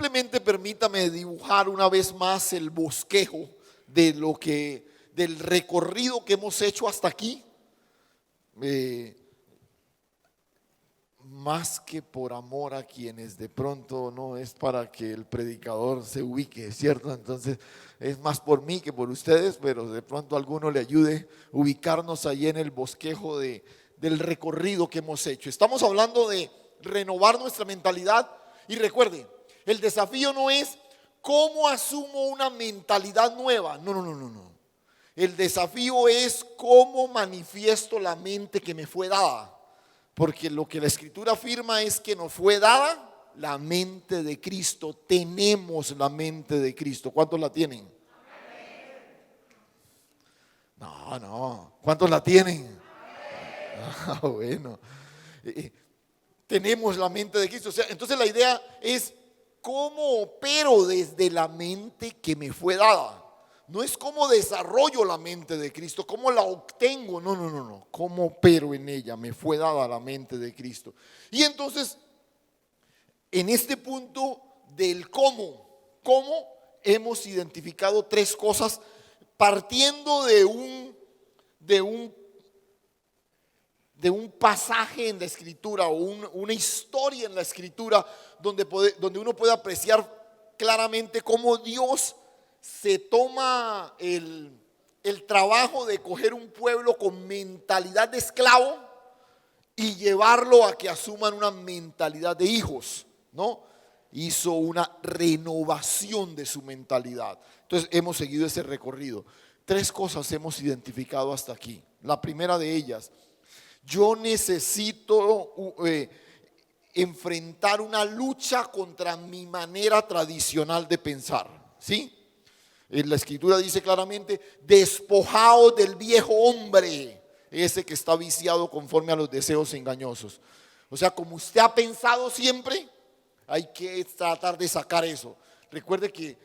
simplemente permítame dibujar una vez más el bosquejo del recorrido que hemos hecho hasta aquí. Más que por amor a quienes de pronto no es para que el predicador se ubique, ¿cierto? Entonces es más por mí que por ustedes, pero de pronto a alguno le ayude ubicarnos ahí en el bosquejo del recorrido que hemos hecho. Estamos hablando de renovar nuestra mentalidad y recuerden, el desafío no es cómo asumo una mentalidad nueva, no. El desafío es cómo manifiesto la mente que me fue dada. Porque lo que la Escritura afirma es que nos fue dada la mente de Cristo. Tenemos la mente de Cristo. ¿Cuántos la tienen? No. ¿Cuántos la tienen? Bueno. Tenemos la mente de Cristo. O sea, entonces la idea es cómo opero desde la mente que me fue dada. No es cómo desarrollo la mente de Cristo, cómo la obtengo, no. Cómo opero en ella, me fue dada la mente de Cristo. Y entonces, en este punto del cómo hemos identificado tres cosas partiendo de un pasaje en la Escritura o una historia en la Escritura donde uno puede apreciar claramente cómo Dios se toma el trabajo de coger un pueblo con mentalidad de esclavo y llevarlo a que asuman una mentalidad de hijos, ¿no? Hizo una renovación de su mentalidad. Entonces hemos seguido ese recorrido. Tres cosas hemos identificado hasta aquí. La primera de ellas, yo necesito enfrentar una lucha contra mi manera tradicional de pensar, ¿sí? La Escritura dice claramente, despojaos del viejo hombre, ese que está viciado conforme a los deseos engañosos. O sea, como usted ha pensado siempre, hay que tratar de sacar eso. Recuerde que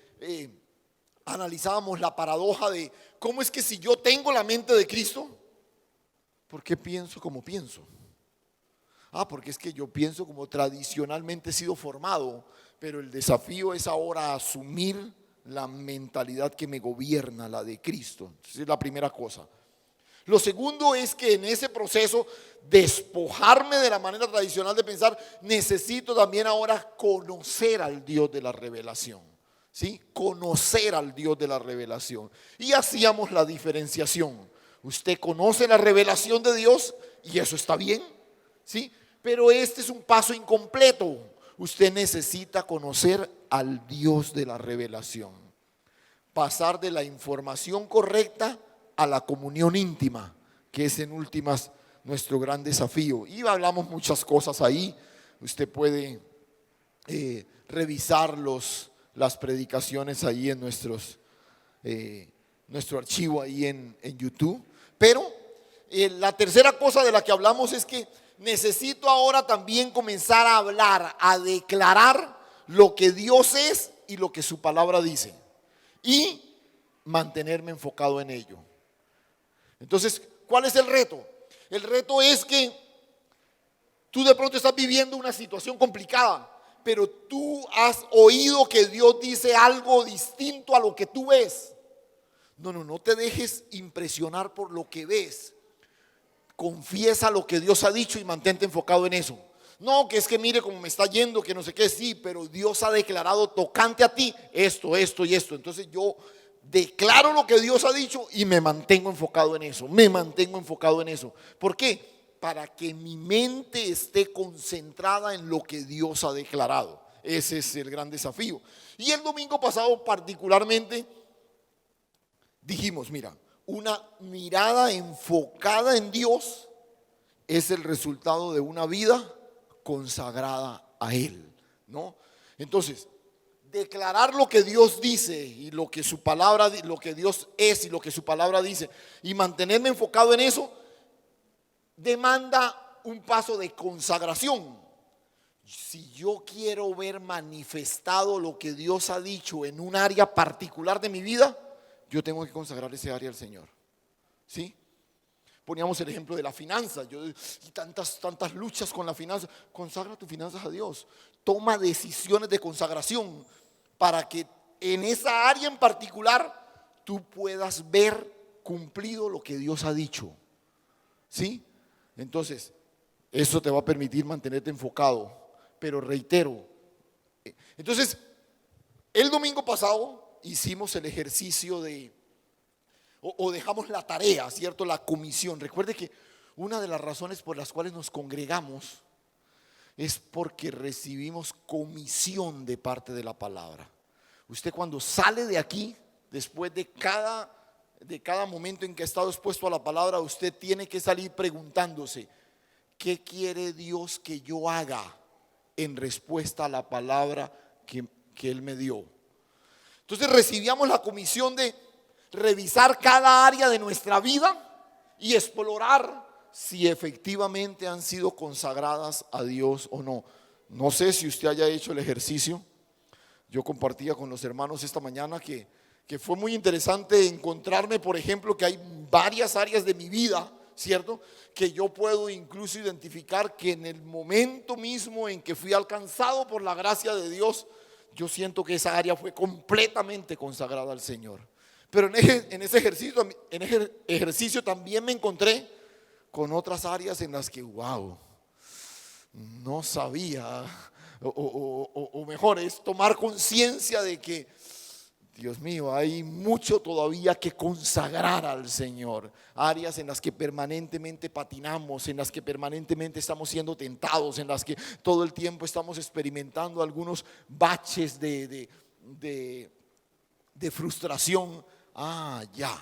analizábamos la paradoja de cómo es que si yo tengo la mente de Cristo, ¿por qué pienso como pienso? Porque es que yo pienso como tradicionalmente he sido formado, pero el desafío es ahora asumir la mentalidad que me gobierna, la de Cristo. Esa es la primera cosa. Lo segundo es que en ese proceso, despojarme de la manera tradicional de pensar, necesito también ahora conocer al Dios de la revelación, ¿sí? Conocer al Dios de la revelación. Y hacíamos la diferenciación. Usted conoce la revelación de Dios y eso está bien, ¿sí? Pero este es un paso incompleto. Usted necesita conocer al Dios de la revelación. Pasar de la información correcta a la comunión íntima, que es en últimas nuestro gran desafío. Y hablamos muchas cosas ahí. Usted puede revisar las predicaciones ahí en nuestro archivo ahí en YouTube. Pero la tercera cosa de la que hablamos es que necesito ahora también comenzar a hablar, a declarar lo que Dios es y lo que su palabra dice, y mantenerme enfocado en ello. Entonces, ¿cuál es el reto? El reto es que tú de pronto estás viviendo una situación complicada, pero tú has oído que Dios dice algo distinto a lo que tú ves. No te dejes impresionar por lo que ves. Confiesa lo que Dios ha dicho y mantente enfocado en eso. No, que es que mire cómo me está yendo, que no sé qué, sí, pero Dios ha declarado tocante a ti esto y esto. Entonces yo declaro lo que Dios ha dicho y me mantengo enfocado en eso. ¿Por qué? Para que mi mente esté concentrada en lo que Dios ha declarado. Ese es el gran desafío. Y el domingo pasado particularmente dijimos, mira, una mirada enfocada en Dios es el resultado de una vida consagrada a Él, ¿no? Entonces, declarar lo que Dios dice y lo que su palabra, lo que Dios es y lo que su palabra dice, y mantenerme enfocado en eso, demanda un paso de consagración. Si yo quiero ver manifestado lo que Dios ha dicho en un área particular de mi vida, yo tengo que consagrar ese área al Señor, ¿sí? poníamos el ejemplo de la finanza. Y tantas luchas con la finanza. Consagra tus finanzas a Dios. Toma decisiones de consagración para que en esa área en particular tú puedas ver cumplido lo que Dios ha dicho. ¿Sí? Entonces, eso te va a permitir mantenerte enfocado. Pero reitero, entonces, el domingo pasado hicimos el ejercicio o dejamos la tarea, ¿cierto? La comisión. Recuerde que una de las razones por las cuales nos congregamos es porque recibimos comisión de parte de la palabra. Usted cuando sale de aquí, después de cada momento en que ha estado expuesto a la palabra, usted tiene que salir preguntándose, ¿qué quiere Dios que yo haga en respuesta a la palabra que Él me dio? Entonces recibíamos la comisión de revisar cada área de nuestra vida y explorar si efectivamente han sido consagradas a Dios o no. No sé si usted haya hecho el ejercicio. Yo compartía con los hermanos esta mañana que fue muy interesante encontrarme, por ejemplo, que hay varias áreas de mi vida, ¿cierto? Que yo puedo incluso identificar que en el momento mismo en que fui alcanzado por la gracia de Dios, yo siento que esa área fue completamente consagrada al Señor. Pero en ese ejercicio también me encontré con otras áreas en las que, wow, no sabía, o mejor es tomar conciencia de que, Dios mío, hay mucho todavía que consagrar al Señor. Áreas en las que permanentemente patinamos, en las que permanentemente estamos siendo tentados, en las que todo el tiempo estamos experimentando algunos baches de frustración. Ya,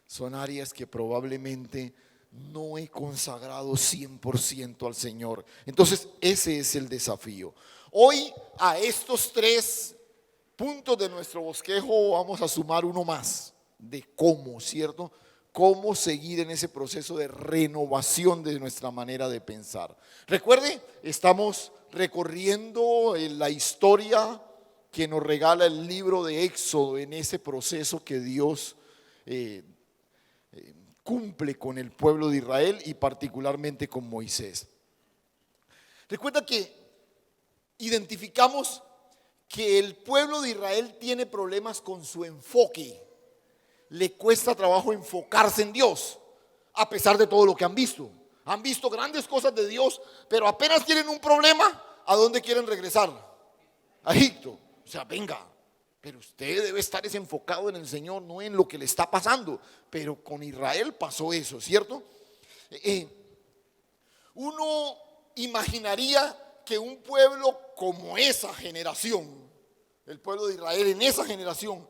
son áreas que probablemente no he consagrado 100% al Señor. Entonces ese es el desafío. Hoy a estos 3 puntos de nuestro bosquejo vamos a sumar uno más de cómo, ¿cierto? Cómo seguir en ese proceso de renovación de nuestra manera de pensar. Recuerde, estamos recorriendo la historia que nos regala el libro de Éxodo en ese proceso que Dios cumple con el pueblo de Israel y particularmente con Moisés. Recuerda que identificamos que el pueblo de Israel tiene problemas con su enfoque. Le cuesta trabajo enfocarse en Dios, a pesar de todo lo que han visto. Han visto grandes cosas de Dios, pero apenas tienen un problema, ¿a dónde quieren regresar? A Egipto. O sea, venga, pero usted debe estar desenfocado en el Señor, no en lo que le está pasando. Pero con Israel pasó eso, ¿cierto? Uno imaginaría que un pueblo como esa generación, el pueblo de Israel en esa generación,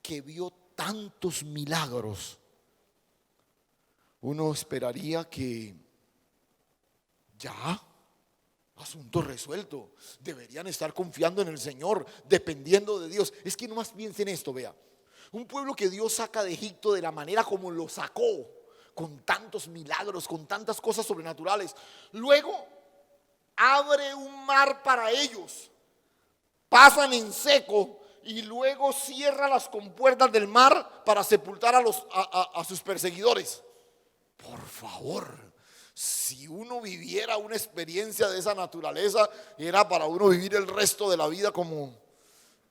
que vio tantos milagros, uno esperaría que ya, asunto resuelto, deberían estar confiando en el Señor, dependiendo de Dios. Es que nomás piensen esto, vea, un pueblo que Dios saca de Egipto de la manera como lo sacó, con tantos milagros, con tantas cosas sobrenaturales, luego abre un mar para ellos, pasan en seco y luego cierra las compuertas del mar para sepultar a sus perseguidores. Por favor, si uno viviera una experiencia de esa naturaleza, era para uno vivir el resto de la vida como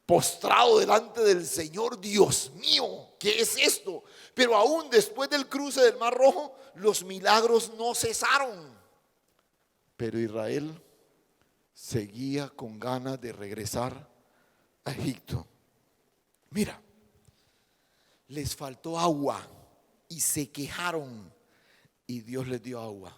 postrado delante del Señor. Dios mío, ¿qué es esto? Pero aún después del cruce del Mar Rojo, los milagros no cesaron. Pero Israel seguía con ganas de regresar a Egipto. Mira, les faltó agua y se quejaron y Dios les dio agua.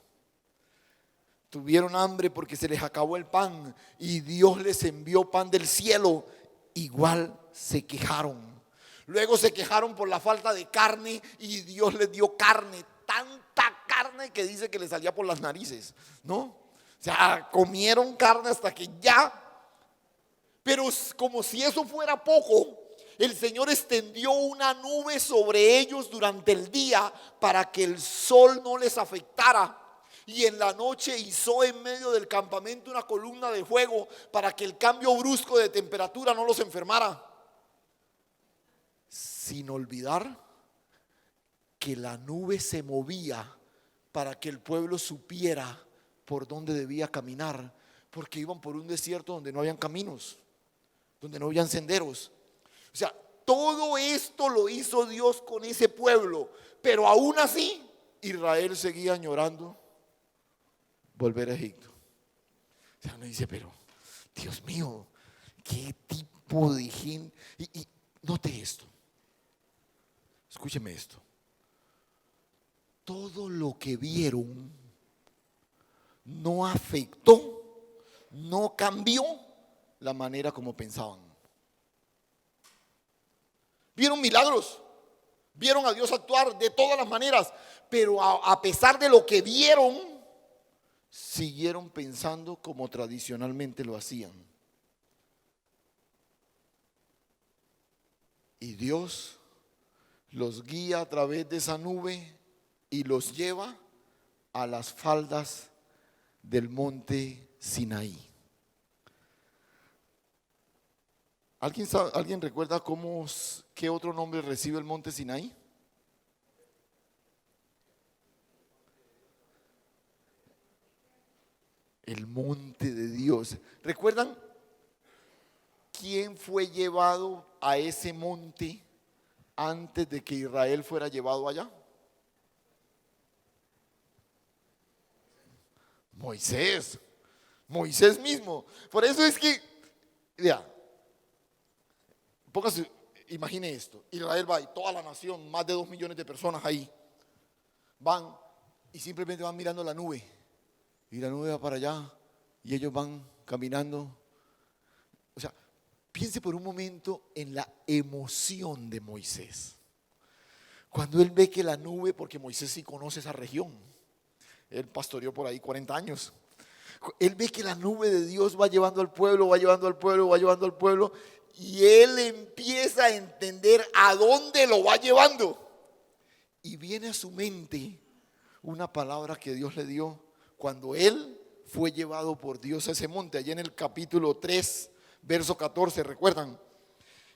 Tuvieron hambre porque se les acabó el pan y Dios les envió pan del cielo. Igual se quejaron. Luego se quejaron por la falta de carne y Dios les dio carne, tanta carne que dice que les salía por las narices, ¿no? O sea, comieron carne hasta que ya. Pero como si eso fuera poco, el Señor extendió una nube sobre ellos durante el día para que el sol no les afectara. Y en la noche hizo en medio del campamento una columna de fuego para que el cambio brusco de temperatura no los enfermara. Sin olvidar que la nube se movía para que el pueblo supiera por dónde debía caminar, porque iban por un desierto donde no habían caminos, donde no habían senderos. O sea, todo esto lo hizo Dios con ese pueblo, pero aún así Israel seguía añorando volver a Egipto. O sea, uno dice, pero Dios mío, qué tipo de gente. Y note esto, escúcheme esto. Todo lo que vieron no afectó, no cambió la manera como pensaban. Vieron milagros, vieron a Dios actuar de todas las maneras, pero a pesar de lo que vieron, siguieron pensando como tradicionalmente lo hacían. Y Dios los guía a través de esa nube y los lleva a las faldas del monte Sinaí. ¿Alguien recuerda qué otro nombre recibe el monte Sinaí? El monte de Dios. ¿Recuerdan quién fue llevado a ese monte antes de que Israel fuera llevado allá? Moisés mismo. Por eso es que, vea, póngase, imagine esto: Israel va y toda la nación, más de 2 millones de personas ahí, van y simplemente van mirando la nube, y la nube va para allá, y ellos van caminando. O sea, piense por un momento en la emoción de Moisés. Cuando él ve que la nube, porque Moisés sí conoce esa región, él pastoreó por ahí 40 años. Él ve que la nube de Dios va llevando al pueblo, va llevando al pueblo, va llevando al pueblo, y él empieza a entender a dónde lo va llevando. Y viene a su mente una palabra que Dios le dio cuando él fue llevado por Dios a ese monte, allá en el capítulo 3, verso 14, ¿recuerdan?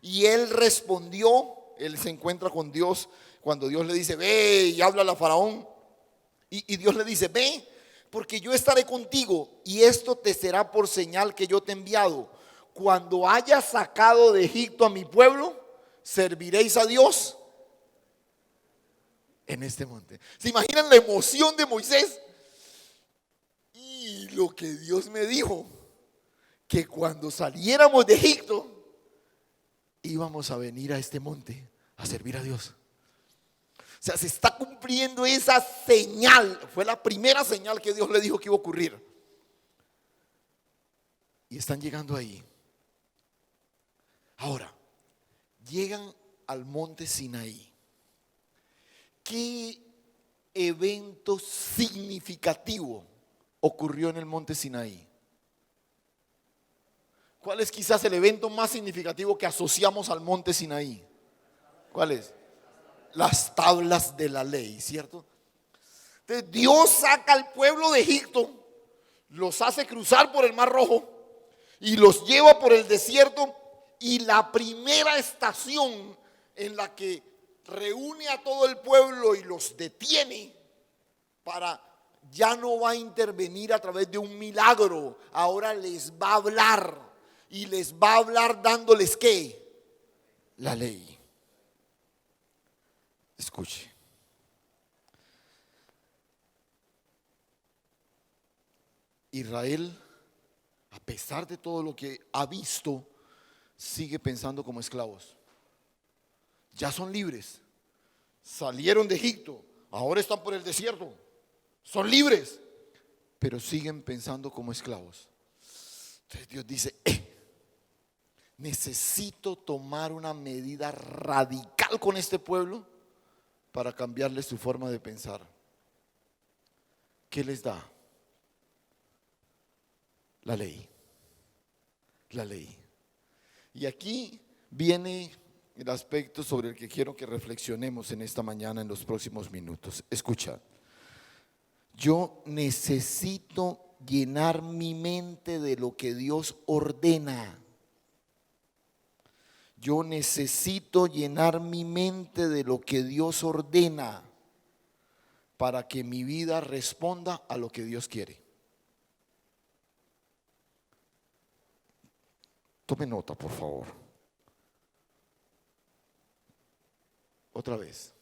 Y él respondió, él se encuentra con Dios cuando Dios le dice, ve y habla a Faraón. Y Dios le dice, ve, porque yo estaré contigo y esto te será por señal que yo te he enviado. Cuando hayas sacado de Egipto a mi pueblo, serviréis a Dios en este monte. ¿Se imaginan la emoción de Moisés? Y lo que Dios me dijo, que cuando saliéramos de Egipto, íbamos a venir a este monte a servir a Dios. O sea, se está cumpliendo esa señal. Fue la primera señal que Dios le dijo que iba a ocurrir. Y están llegando ahí. Ahora, llegan al monte Sinaí. ¿Qué evento significativo ocurrió en el monte Sinaí? ¿Cuál es quizás el evento más significativo que asociamos al monte Sinaí? ¿Cuál es? Las tablas de la ley, ¿cierto? Entonces Dios saca al pueblo de Egipto, los hace cruzar por el Mar Rojo y los lleva por el desierto, y la primera estación en la que reúne a todo el pueblo y los detiene ya no va a intervenir a través de un milagro, ahora les va a hablar, y les va a hablar dándoles ¿qué? La ley. Escuche. Israel, a pesar de todo lo que ha visto, sigue pensando como esclavos. Ya son libres, salieron de Egipto, ahora están por el desierto, son libres, pero siguen pensando como esclavos. Entonces Dios dice, necesito tomar una medida radical con este pueblo para cambiarle su forma de pensar. ¿Qué les da? La ley. La ley. Y aquí viene el aspecto sobre el que quiero que reflexionemos en esta mañana, en los próximos minutos. Escucha, yo necesito llenar mi mente de lo que Dios ordena. Yo necesito llenar mi mente de lo que Dios ordena para que mi vida responda a lo que Dios quiere. Tome nota, por favor. Otra vez.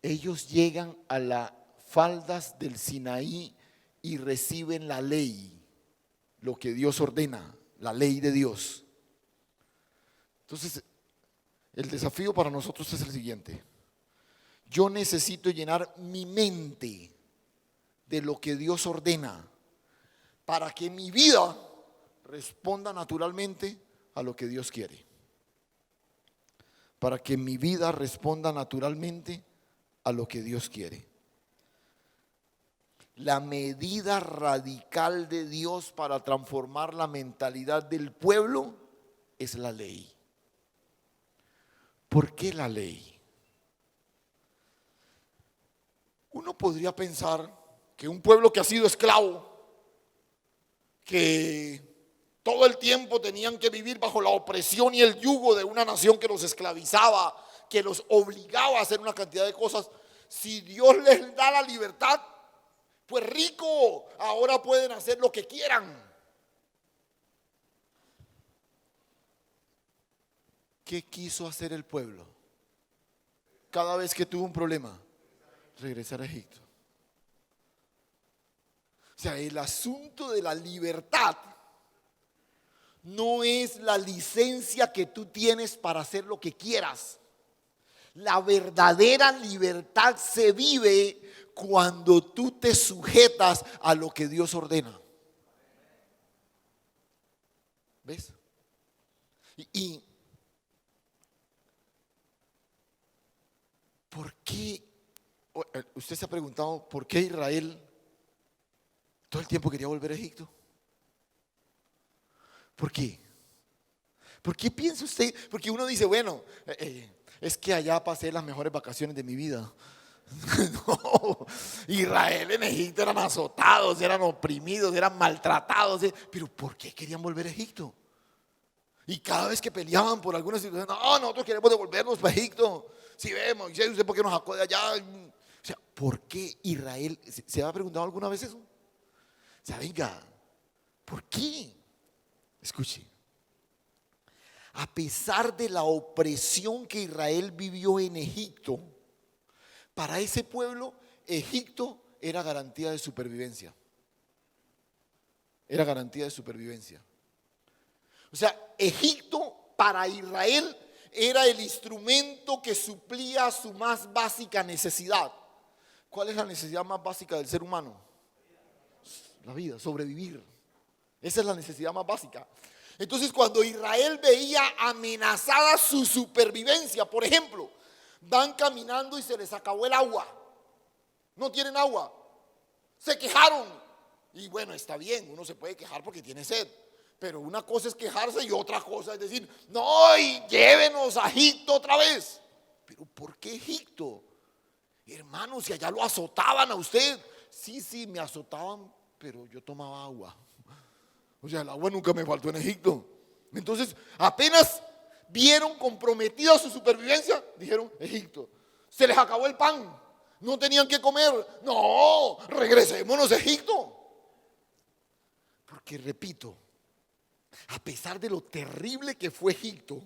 Ellos llegan a las faldas del Sinaí y reciben la ley, lo que Dios ordena, la ley de Dios. Entonces, el desafío para nosotros es el siguiente. Yo necesito llenar mi mente de lo que Dios ordena para que mi vida responda naturalmente a lo que Dios quiere. Para que mi vida responda naturalmente a lo que Dios quiere. La medida radical de Dios para transformar la mentalidad del pueblo es la ley. ¿Por qué la ley? Uno podría pensar que un pueblo que ha sido esclavo, que todo el tiempo tenían que vivir bajo la opresión y el yugo de una nación que los esclavizaba, que los obligaba a hacer una cantidad de cosas, si Dios les da la libertad, pues rico, ahora pueden hacer lo que quieran. ¿Qué quiso hacer el pueblo? Cada vez que tuvo un problema, regresar a Egipto. O sea, el asunto de la libertad no es la licencia que tú tienes para hacer lo que quieras. La verdadera libertad se vive cuando tú te sujetas a lo que Dios ordena. ¿Ves? Y ¿por qué? Usted se ha preguntado por qué Israel todo el tiempo quería volver a Egipto. ¿Por qué? ¿Por qué piensa usted? Porque uno dice, bueno, es que allá pasé las mejores vacaciones de mi vida. No, Israel en Egipto eran azotados, eran oprimidos, eran maltratados. Pero ¿por qué querían volver a Egipto? Y cada vez que peleaban por alguna situación, no, nosotros queremos devolvernos para Egipto. Si vemos, ¿usted por qué nos sacó de allá? O sea, ¿por qué Israel? ¿Se ha preguntado alguna vez eso? O sea, venga, ¿por qué? Escuche. A pesar de la opresión que Israel vivió en Egipto, para ese pueblo, Egipto era garantía de supervivencia. Era garantía de supervivencia. O sea, Egipto para Israel era el instrumento que suplía su más básica necesidad. ¿Cuál es la necesidad más básica del ser humano? La vida, sobrevivir. Esa es la necesidad más básica. Entonces, cuando Israel veía amenazada su supervivencia, por ejemplo, van caminando y se les acabó el agua. No tienen agua. Se quejaron. Y bueno, está bien, uno se puede quejar porque tiene sed. Pero una cosa es quejarse y otra cosa es decir, no, y llévenos a Egipto otra vez. Pero ¿por qué Egipto? Hermano, si allá lo azotaban a usted. Sí, me azotaban, pero yo tomaba agua. O sea, el agua nunca me faltó en Egipto. Entonces, apenas vieron comprometida su supervivencia, dijeron, Egipto. Se les acabó el pan, no tenían que comer. No, regresémonos a Egipto. Porque repito, a pesar de lo terrible que fue Egipto,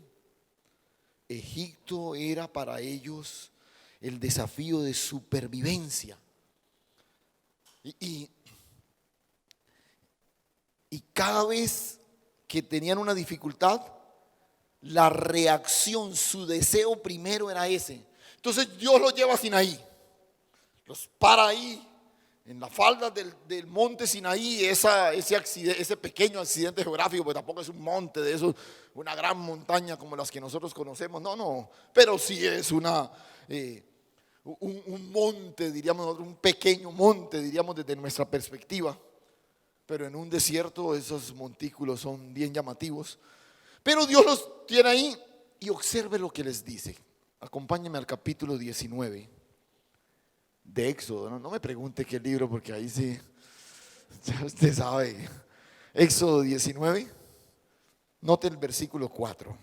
Egipto era para ellos el desafío de supervivencia. Y cada vez que tenían una dificultad, la reacción, su deseo primero era ese. Entonces Dios los lleva a Sinaí, los para ahí en la falda del monte Sinaí, ese pequeño accidente geográfico, porque tampoco es un monte de esos, una gran montaña como las que nosotros conocemos, no, pero sí es un monte, diríamos nosotros, un pequeño monte, diríamos desde nuestra perspectiva, pero en un desierto esos montículos son bien llamativos. Pero Dios los tiene ahí y observe lo que les dice. Acompáñenme al capítulo 19 de Éxodo. No me pregunte qué libro, porque ahí sí, ya usted sabe. Éxodo 19, note el versículo 4.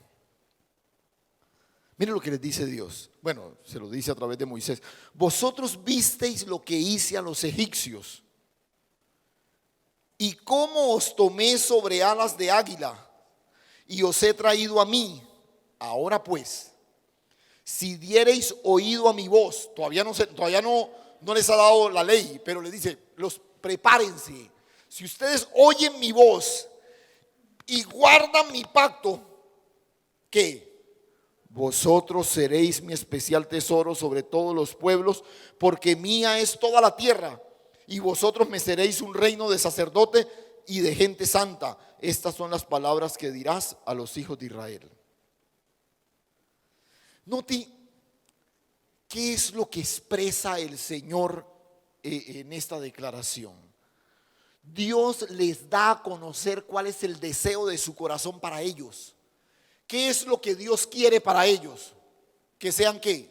Miren lo que les dice Dios. Bueno, se lo dice a través de Moisés. Vosotros visteis lo que hice a los egipcios y cómo os tomé sobre alas de águila y os he traído a mí. Ahora pues, si diereis oído a mi voz, todavía no les ha dado la ley, pero les dice, prepárense. Si ustedes oyen mi voz y guardan mi pacto, ¿qué? Vosotros seréis mi especial tesoro sobre todos los pueblos, porque mía es toda la tierra, y vosotros me seréis un reino de sacerdote y de gente santa. Estas son las palabras que dirás a los hijos de Israel. Note qué es lo que expresa el Señor en esta declaración. Dios les da a conocer cuál es el deseo de su corazón para ellos. ¿Qué es lo que Dios quiere para ellos? Que sean ¿qué?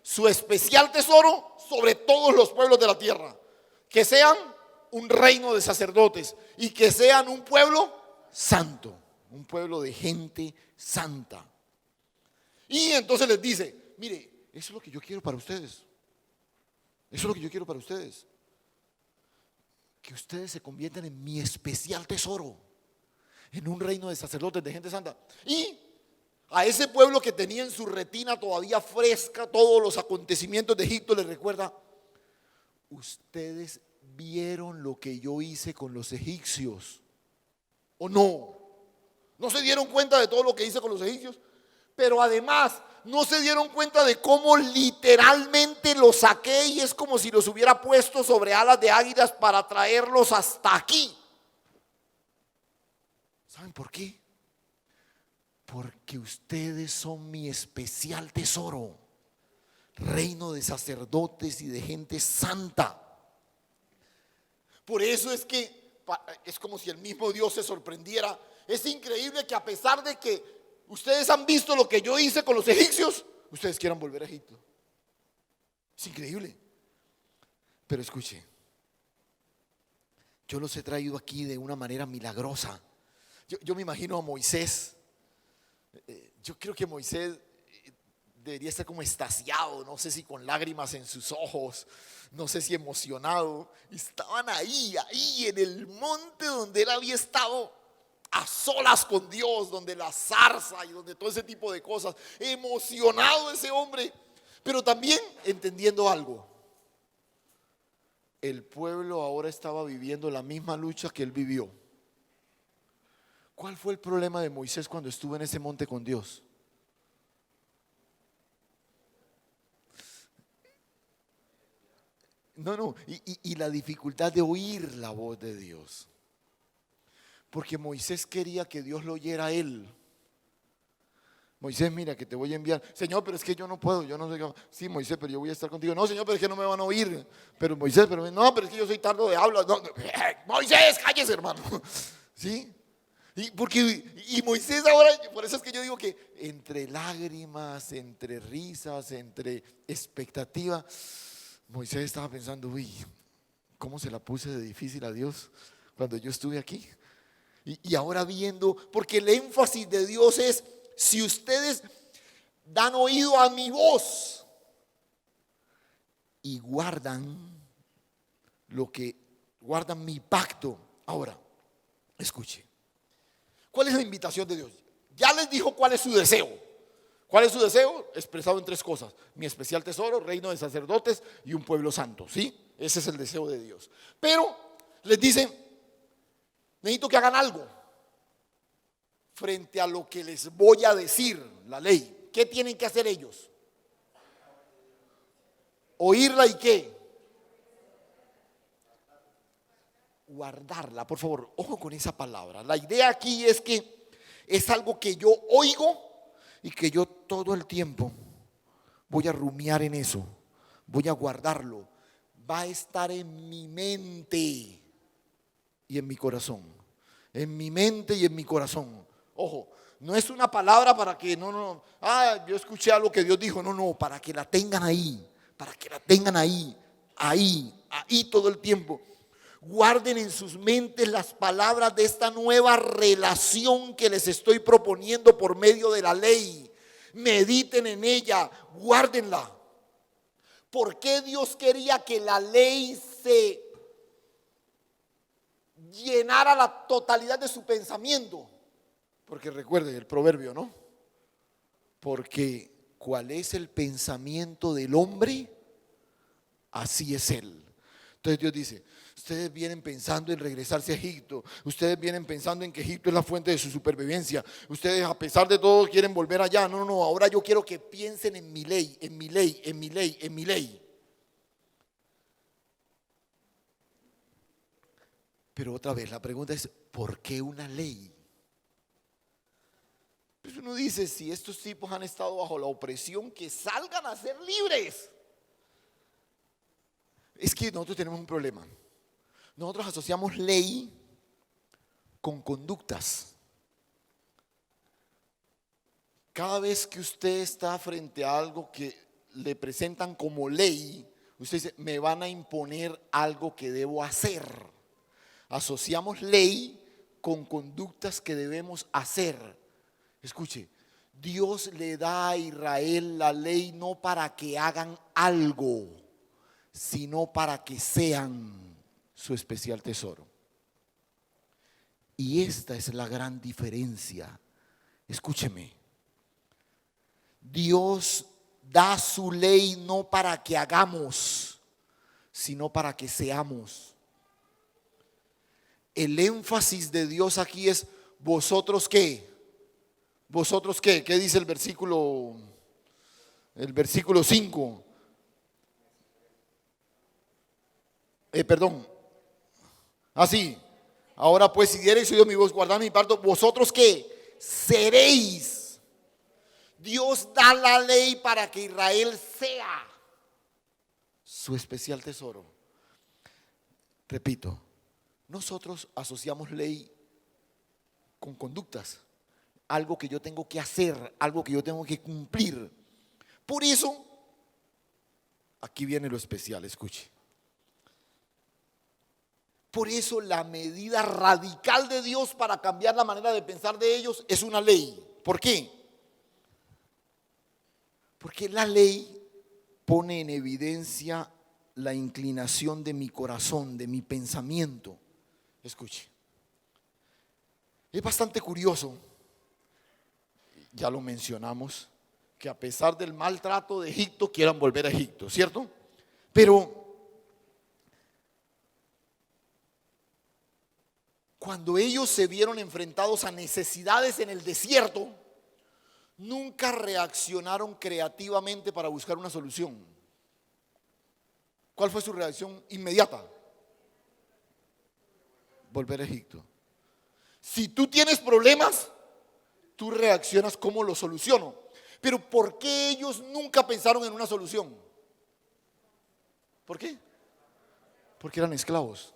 Su especial tesoro sobre todos los pueblos de la tierra. Que sean un reino de sacerdotes y que sean un pueblo santo, un pueblo de gente santa. Y entonces les dice, mire, eso es lo que yo quiero para ustedes. Eso es lo que yo quiero para ustedes. Que ustedes se conviertan en mi especial tesoro, en un reino de sacerdotes, de gente santa. Y a ese pueblo que tenía en su retina todavía fresca todos los acontecimientos de Egipto, les recuerda, ustedes vieron lo que yo hice con los egipcios, ¿o no? ¿No se dieron cuenta de todo lo que hice con los egipcios? Pero además no se dieron cuenta de cómo literalmente los saqué y es como si los hubiera puesto sobre alas de águilas para traerlos hasta aquí. ¿Saben por qué? Porque ustedes son mi especial tesoro, reino de sacerdotes y de gente santa. Por eso es que es como si el mismo Dios se sorprendiera. Es increíble que a pesar de que ustedes han visto lo que yo hice con los egipcios, ustedes quieran volver a Egipto. Es increíble. Pero escuche, yo los he traído aquí de una manera milagrosa. Yo me imagino a Moisés. Yo creo que Moisés debería estar como extasiado, no sé si con lágrimas en sus ojos, no sé si emocionado. Estaban ahí en el monte donde él había estado a solas con Dios, donde la zarza y donde todo ese tipo de cosas. Emocionado ese hombre, pero también entendiendo algo. El pueblo ahora estaba viviendo la misma lucha que él vivió. ¿Cuál fue el problema de Moisés cuando estuvo en ese monte con Dios? Y la dificultad de oír la voz de Dios. Porque Moisés quería que Dios lo oyera a él. Moisés, mira que te voy a enviar. Señor, pero es que yo no puedo, yo no sé qué. Sí, Moisés, pero yo voy a estar contigo. No, Señor, pero es que no me van a oír. Pero Moisés, no, pero es que yo soy tardo de habla. No, Moisés, cállese, hermano. ¿Sí? Y Moisés ahora, por eso es que yo digo que entre lágrimas, entre risas, entre expectativa, Moisés estaba pensando, uy, ¿cómo se la puse de difícil a Dios cuando yo estuve aquí? Y ahora viendo, porque el énfasis de Dios es, si ustedes dan oído a mi voz y guardan mi pacto. Ahora, escuche, ¿cuál es la invitación de Dios? Ya les dijo cuál es su deseo. ¿Cuál es su deseo? Expresado en tres cosas: mi especial tesoro, reino de sacerdotes y un pueblo santo. ¿Sí? Ese es el deseo de Dios. Pero les dice, necesito que hagan algo frente a lo que les voy a decir, la ley. ¿Qué tienen que hacer ellos? Oírla y ¿qué? Guardarla. Por favor, ojo con esa palabra. La idea aquí es que es algo que yo oigo y que yo todo el tiempo voy a rumiar en eso, voy a guardarlo, va a estar en mi mente y en mi corazón, en mi mente y en mi corazón. Ojo, no es una palabra para que yo escuché algo que Dios dijo, no, para que la tengan ahí, ahí todo el tiempo. Guarden en sus mentes las palabras de esta nueva relación que les estoy proponiendo por medio de la ley. mediten en ella, guárdenla. ¿Por qué Dios quería que la ley se llenara la totalidad de su pensamiento? Porque recuerden el proverbio, ¿no? Porque ¿cuál es el pensamiento del hombre? Así es él. Entonces Dios dice, ustedes vienen pensando en regresarse a Egipto, ustedes vienen pensando en que Egipto es la fuente de su supervivencia, ustedes a pesar de todo quieren volver allá. No, no, no, ahora yo quiero que piensen en mi ley, en mi ley, en mi ley, en mi ley. Pero otra vez la pregunta es, ¿por qué una ley? Pues uno dice, si estos tipos han estado bajo la opresión, que salgan a ser libres. Es que nosotros tenemos un problema. Nosotros asociamos ley con conductas. Cada vez que usted está frente a algo que le presentan como ley, usted dice, me van a imponer algo que debo hacer. Asociamos ley con conductas que debemos hacer. Escuche, Dios le da a Israel la ley no para que hagan algo, sino para que sean su especial tesoro. Y esta es la gran diferencia. Escúcheme, Dios da su ley no para que hagamos, sino para que seamos. El énfasis de Dios aquí es, ¿vosotros qué? ¿Vosotros qué? ¿Qué dice el versículo 5? Perdón. Así. Ahora pues, si diereis oído mi voz, guardad mi pacto, ¿vosotros qué? Seréis. Dios da la ley para que Israel sea su especial tesoro. Repito, nosotros asociamos ley con conductas, algo que yo tengo que hacer, algo que yo tengo que cumplir. Por eso, aquí viene lo especial, escuche. Por eso la medida radical de Dios para cambiar la manera de pensar de ellos es una ley. ¿Por qué? Porque la ley pone en evidencia la inclinación de mi corazón, de mi pensamiento. Escuche, es bastante curioso, ya lo mencionamos, que a pesar del maltrato de Egipto quieran volver a Egipto, ¿cierto? Pero cuando ellos se vieron enfrentados a necesidades en el desierto, nunca reaccionaron creativamente para buscar una solución. ¿Cuál fue su reacción inmediata? Volver a Egipto. Si tú tienes problemas, tú reaccionas como lo soluciono. Pero ¿por qué ellos nunca pensaron en una solución? ¿Por qué? Porque eran esclavos.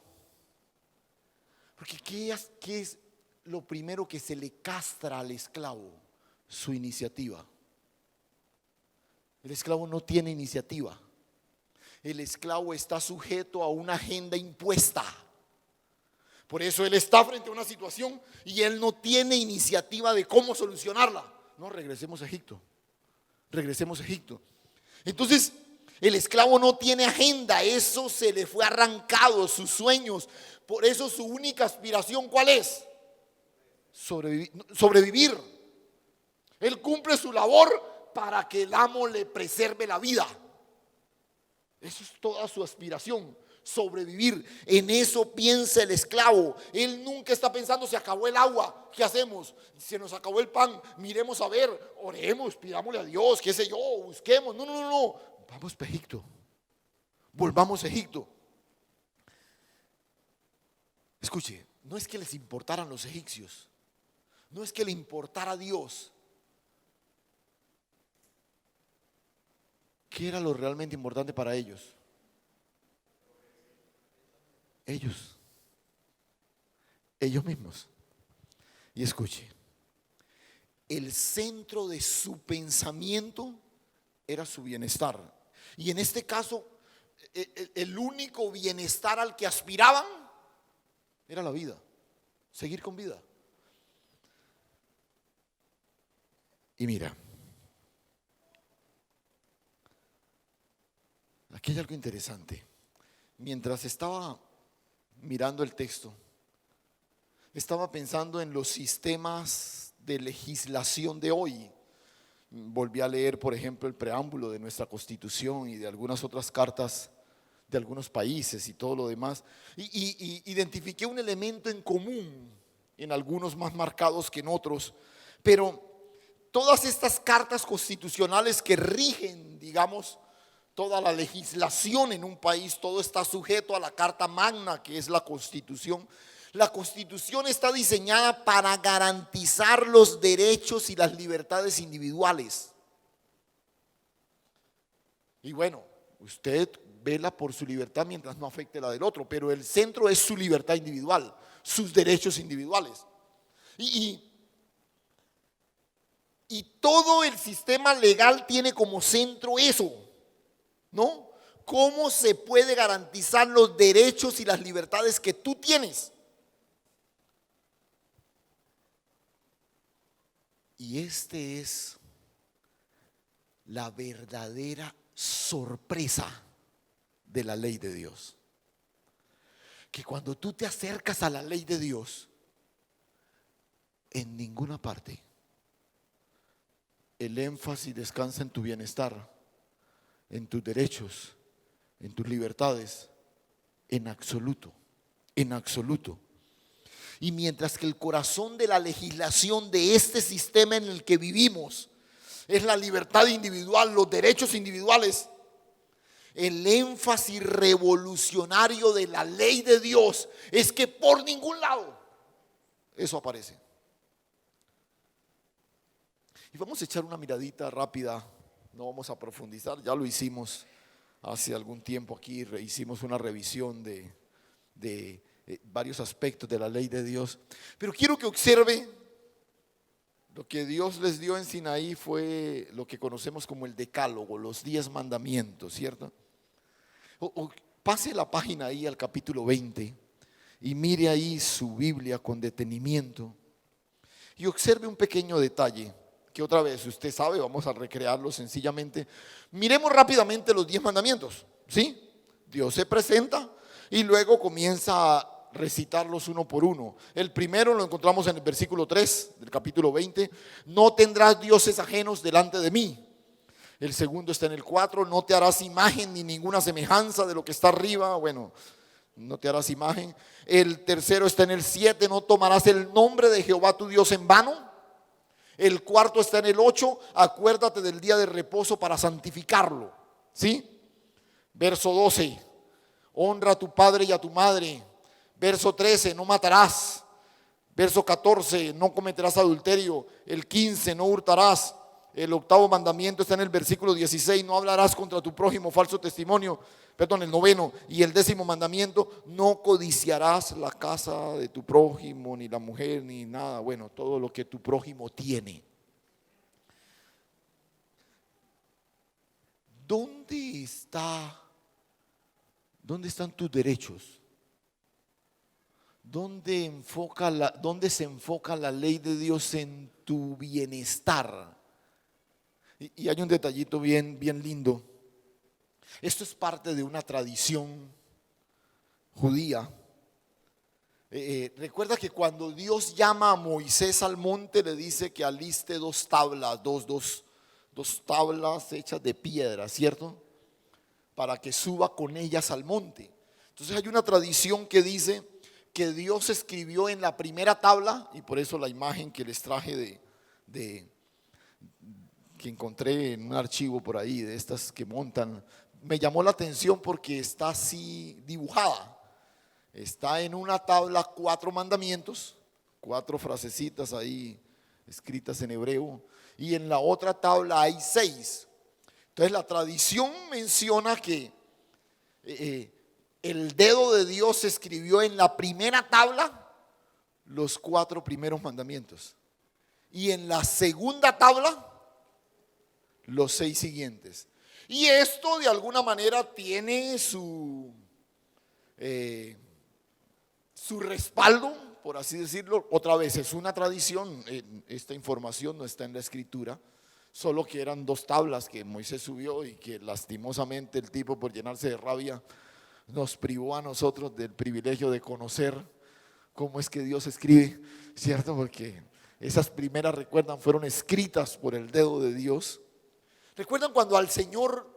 Porque ¿qué es lo primero que se le castra al esclavo? Su iniciativa. El esclavo no tiene iniciativa. El esclavo está sujeto a una agenda impuesta. Por eso él está frente a una situación y él no tiene iniciativa de cómo solucionarla. No, regresemos a Egipto. Regresemos a Egipto. Entonces, el esclavo no tiene agenda. Eso se le fue arrancado, sus sueños. Por eso su única aspiración, ¿cuál es? Sobrevivir. Él cumple su labor para que el amo le preserve la vida. Eso es toda su aspiración. Sobrevivir. En eso piensa el esclavo. Él nunca está pensando, se acabó el agua, ¿qué hacemos? Se nos acabó el pan, miremos a ver, oremos, pidámosle a Dios, qué sé yo, busquemos. No, no, no, no. Vamos a Egipto. Volvamos a Egipto. Escuche, no es que les importaran los egipcios, no es que le importara a Dios. ¿Qué era lo realmente importante para ellos? Ellos mismos. Y escuche, el centro de su pensamiento era su bienestar. Y en este caso, el único bienestar al que aspiraban era la vida, seguir con vida. Y mira, Aquí hay algo interesante. Mientras estaba mirando el texto, estaba pensando en los sistemas de legislación de hoy. Volví a leer, por ejemplo, el preámbulo de nuestra Constitución y de algunas otras cartas de algunos países y todo lo demás. Y identifiqué un elemento en común, en algunos más marcados que en otros, pero todas estas cartas constitucionales que rigen, digamos, toda la legislación en un país, todo está sujeto a la Carta Magna, que es la Constitución. La Constitución está diseñada para garantizar los derechos y las libertades individuales. Y bueno, usted vela por su libertad mientras no afecte la del otro, pero el centro es su libertad individual, sus derechos individuales. Y todo el sistema legal tiene como centro eso, ¿no? ¿Cómo se puede garantizar los derechos y las libertades que tú tienes? Y este es la verdadera sorpresa de la ley de Dios. Que cuando tú te acercas a la ley de Dios, en ninguna parte el énfasis descansa en tu bienestar, en tus derechos, en tus libertades, en absoluto, en absoluto. Y mientras que el corazón de la legislación de este sistema en el que vivimos es la libertad individual, los derechos individuales, el énfasis revolucionario de la ley de Dios es que por ningún lado eso aparece. Y vamos a echar una miradita rápida, no vamos a profundizar, ya lo hicimos hace algún tiempo aquí, hicimos una revisión de varios aspectos de la ley de Dios. Pero quiero que observe lo que Dios les dio en Sinaí fue lo que conocemos como el decálogo, los 10 mandamientos, ¿cierto? Pase la página ahí al capítulo 20 y mire ahí su Biblia con detenimiento y observe un pequeño detalle que otra vez usted sabe, vamos a recrearlo sencillamente. Miremos rápidamente los 10 mandamientos, ¿sí? Dios se presenta y luego comienza a recitarlos uno por uno. El primero lo encontramos en el versículo 3 del capítulo 20. No tendrás dioses ajenos delante de mí. El segundo está en el 4. No te harás imagen ni ninguna semejanza de lo que está arriba. Bueno, no te harás imagen. El tercero está en el 7. No tomarás el nombre de Jehová tu Dios en vano. El cuarto está en el 8. Acuérdate del día de reposo para santificarlo. ¿Sí? Verso 12. Honra a tu padre y a tu madre. Verso 13, no matarás. Verso 14, no cometerás adulterio. El 15, no hurtarás. El octavo mandamiento está en el versículo 16, no hablarás contra tu prójimo falso testimonio. Perdón, el noveno. Y el 10º mandamiento, no codiciarás la casa de tu prójimo, ni la mujer, ni nada. Bueno, todo lo que tu prójimo tiene. ¿Dónde están tus derechos? ¿Dónde se enfoca la ley de Dios en tu bienestar? Y hay un detallito bien lindo. Esto es parte de una tradición judía. Recuerda que cuando Dios llama a Moisés al monte, le dice que aliste 2 tablas, dos tablas hechas de piedra, ¿cierto? Para que suba con ellas al monte. Entonces hay una tradición que dice que Dios escribió en la primera tabla, y por eso la imagen que les traje que encontré en un archivo por ahí, de estas que montan, me llamó la atención porque está así dibujada. Está en una tabla 4 mandamientos, 4 frasecitas ahí escritas en hebreo, y en la otra tabla hay 6. Entonces la tradición menciona que el dedo de Dios escribió en la primera tabla los 4 primeros mandamientos y en la segunda tabla los 6 siguientes. Y esto de alguna manera tiene su respaldo, por así decirlo. Otra vez, es una tradición, esta información no está en la escritura, solo que eran 2 tablas que Moisés subió y que lastimosamente el tipo, por llenarse de rabia, nos privó a nosotros del privilegio de conocer cómo es que Dios escribe, ¿cierto? Porque esas primeras, recuerdan, fueron escritas por el dedo de Dios. ¿Recuerdan cuando al Señor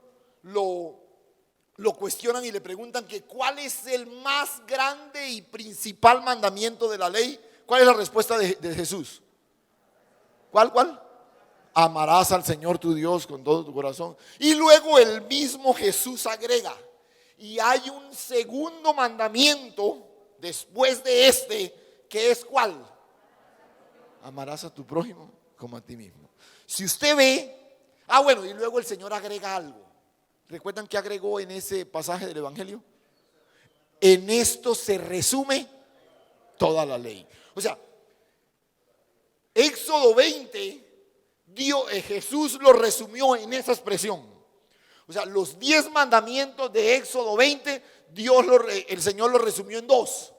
lo cuestionan y le preguntan que cuál es el más grande y principal mandamiento de la ley? ¿Cuál es la respuesta de Jesús? ¿Cuál? Amarás al Señor tu Dios con todo tu corazón. Y luego el mismo Jesús agrega, y hay un segundo mandamiento después de este, que es ¿cuál? Amarás a tu prójimo como a ti mismo. Si usted ve, bueno, y luego el Señor agrega algo. ¿Recuerdan qué agregó en ese pasaje del Evangelio? En esto se resume toda la ley. O sea, Éxodo 20, Jesús lo resumió en esa expresión. O sea, los 10 mandamientos de Éxodo 20, el Señor los resumió en 2.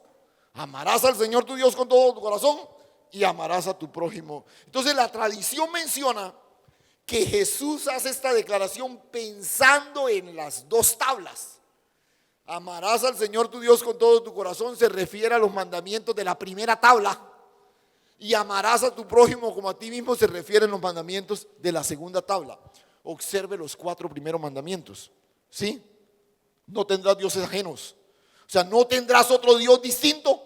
Amarás al Señor tu Dios con todo tu corazón y amarás a tu prójimo. Entonces la tradición menciona que Jesús hace esta declaración pensando en las 2 tablas. Amarás al Señor tu Dios con todo tu corazón se refiere a los mandamientos de la primera tabla, y amarás a tu prójimo como a ti mismo se refiere a los mandamientos de la segunda tabla. Observe los 4 primeros mandamientos, ¿sí? No tendrás dioses ajenos. O sea, no tendrás otro Dios distinto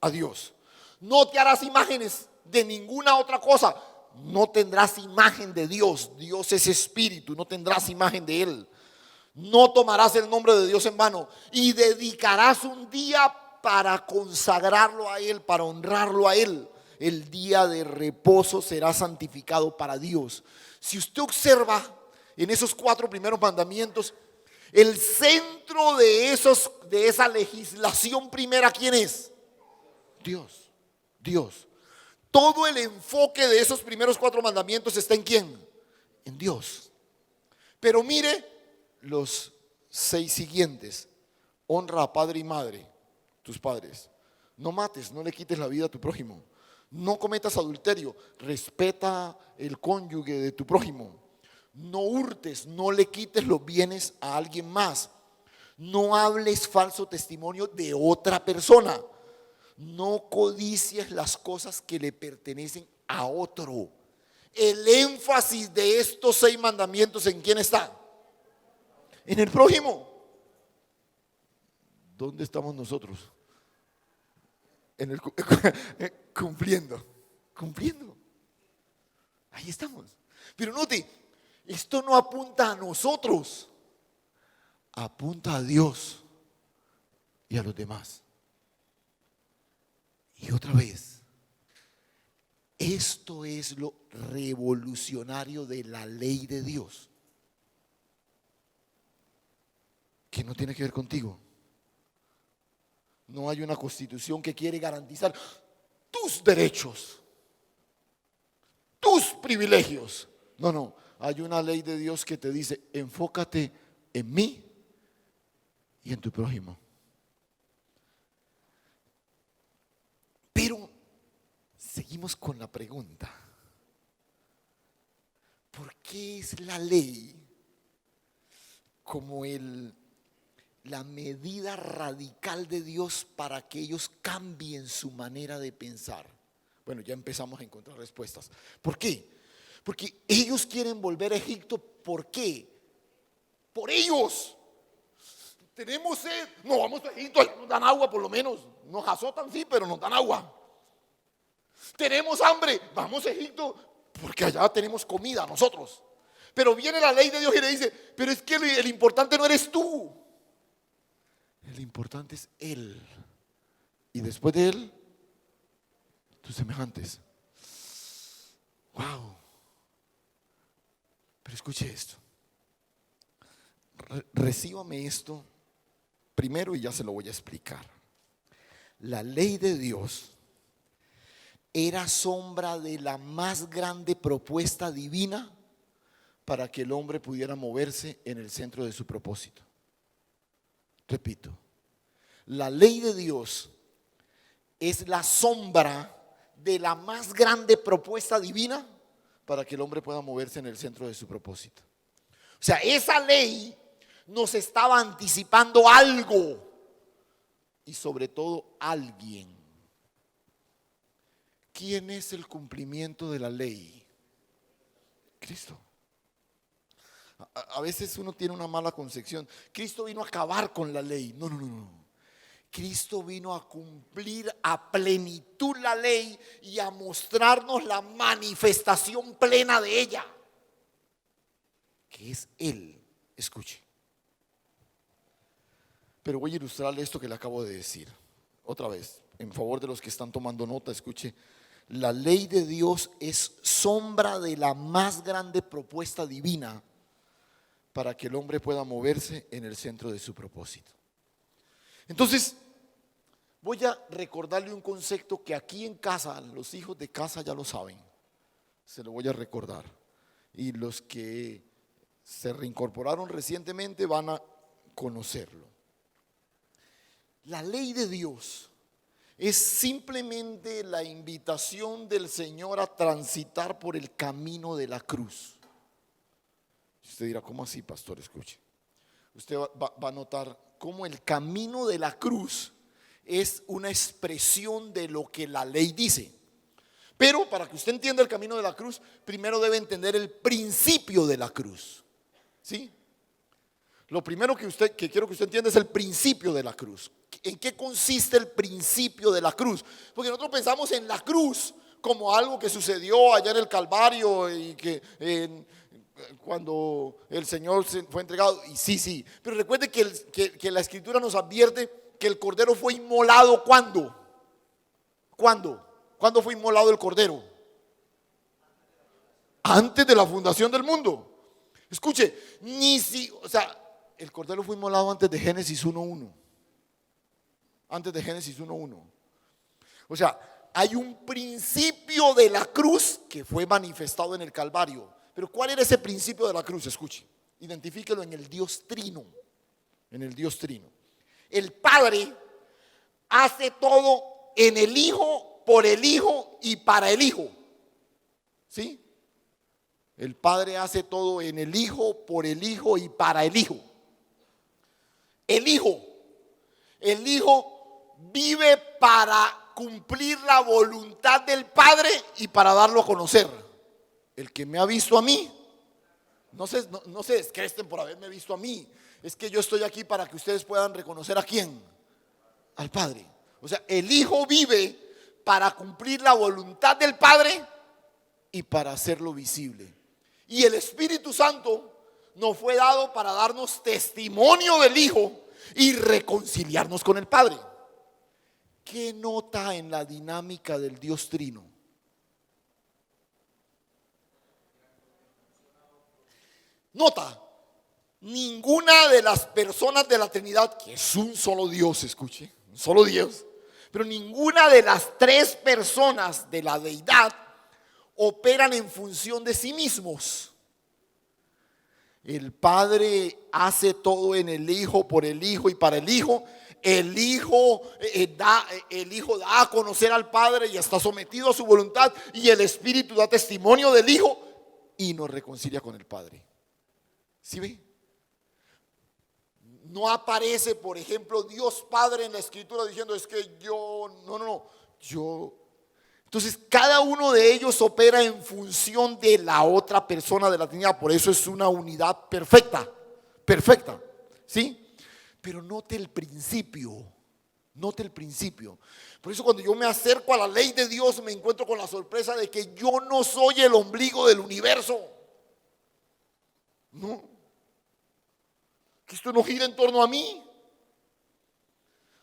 a Dios. No te harás imágenes de ninguna otra cosa. No tendrás imagen de Dios. Dios es espíritu, no tendrás imagen de Él. No tomarás el nombre de Dios en vano. Y dedicarás un día para consagrarlo a Él, para honrarlo a Él. El día de reposo será santificado para Dios. Si usted observa en esos 4 primeros mandamientos, el centro de esa legislación primera, ¿quién es? Dios. Dios. Todo el enfoque de esos primeros 4 mandamientos está ¿en quién? En Dios. Pero mire los 6 siguientes. Honra a padre y madre, tus padres. No mates, no le quites la vida a tu prójimo. No cometas adulterio, respeta el cónyuge de tu prójimo. No hurtes, no le quites los bienes a alguien más. No hables falso testimonio de otra persona. No codicies las cosas que le pertenecen a otro. El énfasis de estos 6 mandamientos, ¿en quién está? En el prójimo. ¿Dónde estamos nosotros? Cumpliendo. Ahí estamos. Pero note, esto no apunta a nosotros, apunta a Dios y a los demás. Y otra vez, esto es lo revolucionario de la ley de Dios, que no tiene que ver contigo. No hay una constitución que quiere garantizar tus derechos, tus privilegios. No, hay una ley de Dios que te dice: enfócate en mí y en tu prójimo. Pero seguimos con la pregunta: ¿por qué es la ley como la medida radical de Dios para que ellos cambien su manera de pensar? Bueno, ya empezamos a encontrar respuestas. ¿Por qué? Porque ellos quieren volver a Egipto. ¿Por qué? Por ellos. Tenemos sed, no vamos a Egipto, nos dan agua por lo menos. Nos azotan, sí, pero nos dan agua. Tenemos hambre, vamos a Egipto porque allá tenemos comida nosotros. Pero viene la ley de Dios y le dice: pero es que el importante no eres tú, el importante es Él, y después de Él, tus semejantes. Wow. Pero escuche esto, recíbame esto primero y ya se lo voy a explicar. La ley de Dios era sombra de la más grande propuesta divina para que el hombre pudiera moverse en el centro de su propósito. Repito, la ley de Dios es la sombra de la más grande propuesta divina para que el hombre pueda moverse en el centro de su propósito. O sea, esa ley nos estaba anticipando algo y sobre todo alguien. ¿Quién es el cumplimiento de la ley? Cristo. A veces uno tiene una mala concepción. Cristo vino a acabar con la ley. No, no, no, no. Cristo vino a cumplir a plenitud la ley y a mostrarnos la manifestación plena de ella, que es Él. Escuche. Pero voy a ilustrarle esto que le acabo de decir. Otra vez, en favor de los que están tomando nota, escuche. La ley de Dios es sombra de la más grande propuesta divina para que el hombre pueda moverse en el centro de su propósito. Entonces, voy a recordarle un concepto que aquí en casa, los hijos de casa ya lo saben. Se lo voy a recordar. Y los que se reincorporaron recientemente van a conocerlo. La ley de Dios es simplemente la invitación del Señor a transitar por el camino de la cruz. Usted dirá, ¿cómo así, pastor? Escuche. Usted va a notar cómo el camino de la cruz es una expresión de lo que la ley dice. Pero para que usted entienda el camino de la cruz, primero debe entender el principio de la cruz. ¿Sí? Lo primero que quiero que usted entienda es el principio de la cruz. ¿En qué consiste el principio de la cruz? Porque nosotros pensamos en la cruz como algo que sucedió allá en el Calvario y que cuando el Señor fue entregado. Y sí, pero recuerde que la Escritura nos advierte que el Cordero fue inmolado. ¿Cuándo? ¿Cuándo fue inmolado el Cordero? Antes de la fundación del mundo. Escuche, el Cordero fue inmolado antes de Génesis 1:1. Antes de Génesis 1:1. O sea, hay un principio de la cruz que fue manifestado en el Calvario. Pero ¿cuál era ese principio de la cruz? Escuche, identifíquelo en el Dios Trino. En el Dios Trino. El Padre hace todo en el Hijo, por el Hijo y para el Hijo. ¿Sí? El Padre hace todo en el Hijo, por el Hijo y para el Hijo. El Hijo vive para cumplir la voluntad del Padre y para darlo a conocer. El que me ha visto a mí, no se descresten por haberme visto a mí. Es que yo estoy aquí para que ustedes puedan reconocer a quién, al Padre. O sea, el Hijo vive para cumplir la voluntad del Padre y para hacerlo visible. Y el Espíritu Santo nos fue dado para darnos testimonio del Hijo y reconciliarnos con el Padre. ¿Qué nota en la dinámica del Dios Trino? Nota, ninguna de las personas de la Trinidad, que es un solo Dios, escuche, un solo Dios, pero ninguna de las tres personas de la deidad operan en función de sí mismos. El Padre hace todo en el Hijo, por el Hijo y para el Hijo. El Hijo da a conocer al Padre y está sometido a su voluntad. Y el Espíritu da testimonio del Hijo y nos reconcilia con el Padre. ¿Sí ve? No aparece, por ejemplo, Dios Padre en la Escritura diciendo es que yo. Entonces cada uno de ellos opera en función de la otra persona de la Trinidad. Por eso es una unidad perfecta, ¿sí? Pero note el principio. Por eso cuando yo me acerco a la ley de Dios me encuentro con la sorpresa de que yo no soy el ombligo del universo. No, que esto no gira en torno a mí.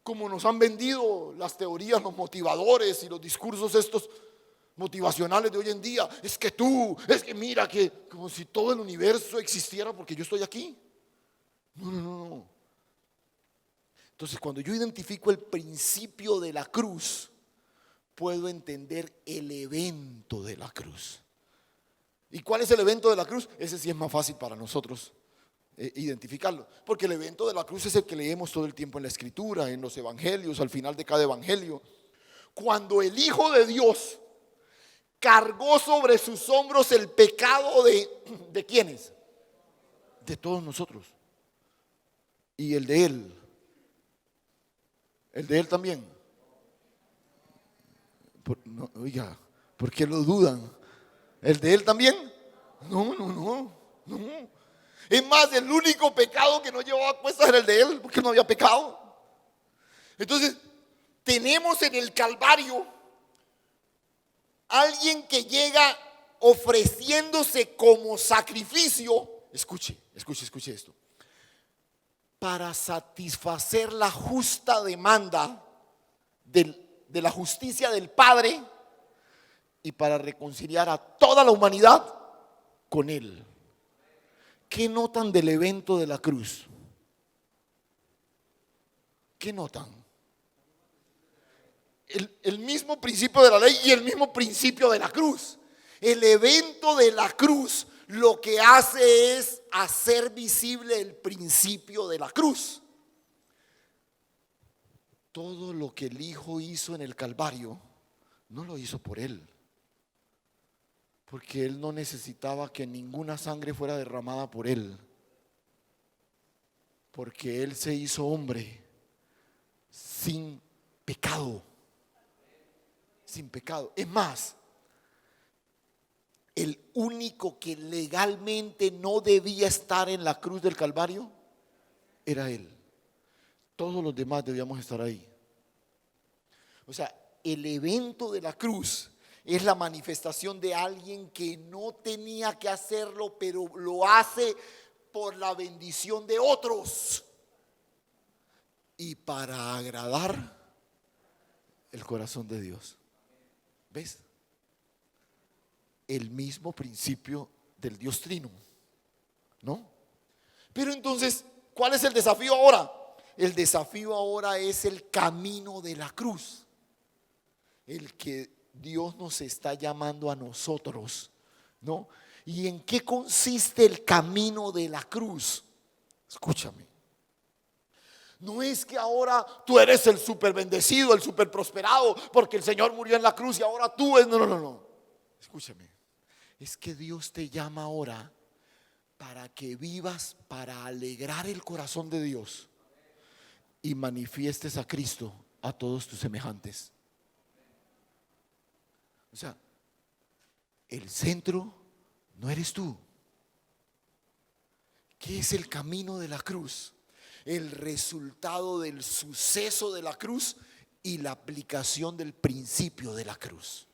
Como nos han vendido las teorías, los motivadores y los discursos estos motivacionales de hoy en día. Es que mira, que como si todo el universo existiera porque yo estoy aquí. No. Entonces, cuando yo identifico el principio de la cruz, puedo entender el evento de la cruz. ¿Y cuál es el evento de la cruz? Ese sí es más fácil para nosotros identificarlo, porque el evento de la cruz es el que leemos todo el tiempo en la Escritura, en los evangelios, al final de cada evangelio. Cuando el Hijo de Dios cargó sobre sus hombros el pecado ¿de quiénes? De todos nosotros. Y el de Él. El de Él también. No, oiga, ¿por qué lo dudan? ¿El de Él también? No. Es más, el único pecado que no llevaba a cuestas era el de Él, porque no había pecado. Entonces, tenemos en el Calvario alguien que llega ofreciéndose como sacrificio. Escuche esto. Para satisfacer la justa demanda de la justicia del Padre y para reconciliar a toda la humanidad con Él. ¿Qué notan del evento de la cruz? ¿Qué notan? El mismo principio de la ley y el mismo principio de la cruz. El evento de la cruz lo que hace es hacer visible el principio de la cruz. Todo lo que el Hijo hizo en el Calvario no lo hizo por Él, porque Él no necesitaba que ninguna sangre fuera derramada por Él, porque Él se hizo hombre sin pecado. Sin pecado. Es más, el único que legalmente no debía estar en la cruz del Calvario era Él. Todos los demás debíamos estar ahí. O sea, el evento de la cruz es la manifestación de alguien que no tenía que hacerlo, pero lo hace por la bendición de otros y para agradar el corazón de Dios. ¿Ves? El mismo principio del Dios Trino, ¿no? Pero entonces, ¿cuál es el desafío ahora? El desafío ahora es el camino de la cruz, el que Dios nos está llamando a nosotros, ¿no? ¿Y en qué consiste el camino de la cruz? Escúchame. No es que ahora tú eres el súper bendecido, el súper prosperado, porque el Señor murió en la cruz y ahora tú es. No. Escúchame. Es que Dios te llama ahora para que vivas, para alegrar el corazón de Dios y manifiestes a Cristo a todos tus semejantes. O sea, el centro no eres tú. ¿Qué es el camino de la cruz? El resultado del suceso de la cruz y la aplicación del principio de la cruz.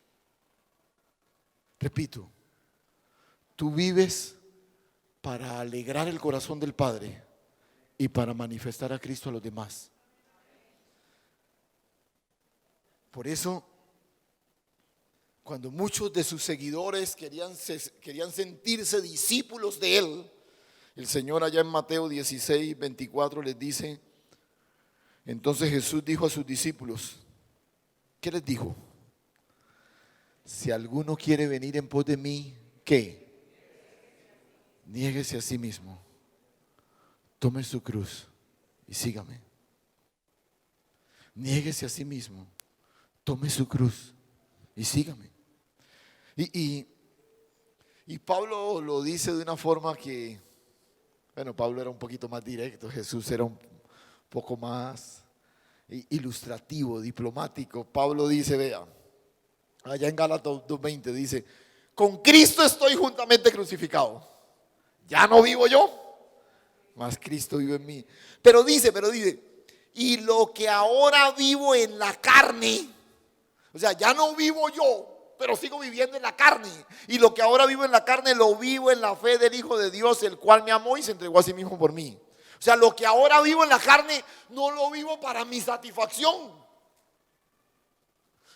Repito, tú vives para alegrar el corazón del Padre y para manifestar a Cristo a los demás. Por eso, cuando muchos de sus seguidores querían sentirse discípulos de Él, el Señor allá en Mateo 16, 24 les dice: entonces Jesús dijo a sus discípulos, ¿qué les dijo? Si alguno quiere venir en pos de mí, ¿qué? Niéguese a sí mismo, tome su cruz y sígame. Niéguese a sí mismo, tome su cruz y sígame. Y Pablo lo dice de una forma que, bueno, Pablo era un poquito más directo, Jesús era un poco más ilustrativo, diplomático. Pablo dice, vea, allá en Gálatas 2:20 dice: con Cristo estoy juntamente crucificado. Ya no vivo yo, mas Cristo vive en mí. Pero dice, y lo que ahora vivo en la carne, o sea, ya no vivo yo, pero sigo viviendo en la carne. Y lo que ahora vivo en la carne lo vivo en la fe del Hijo de Dios, el cual me amó y se entregó a sí mismo por mí. O sea, lo que ahora vivo en la carne no lo vivo para mi satisfacción.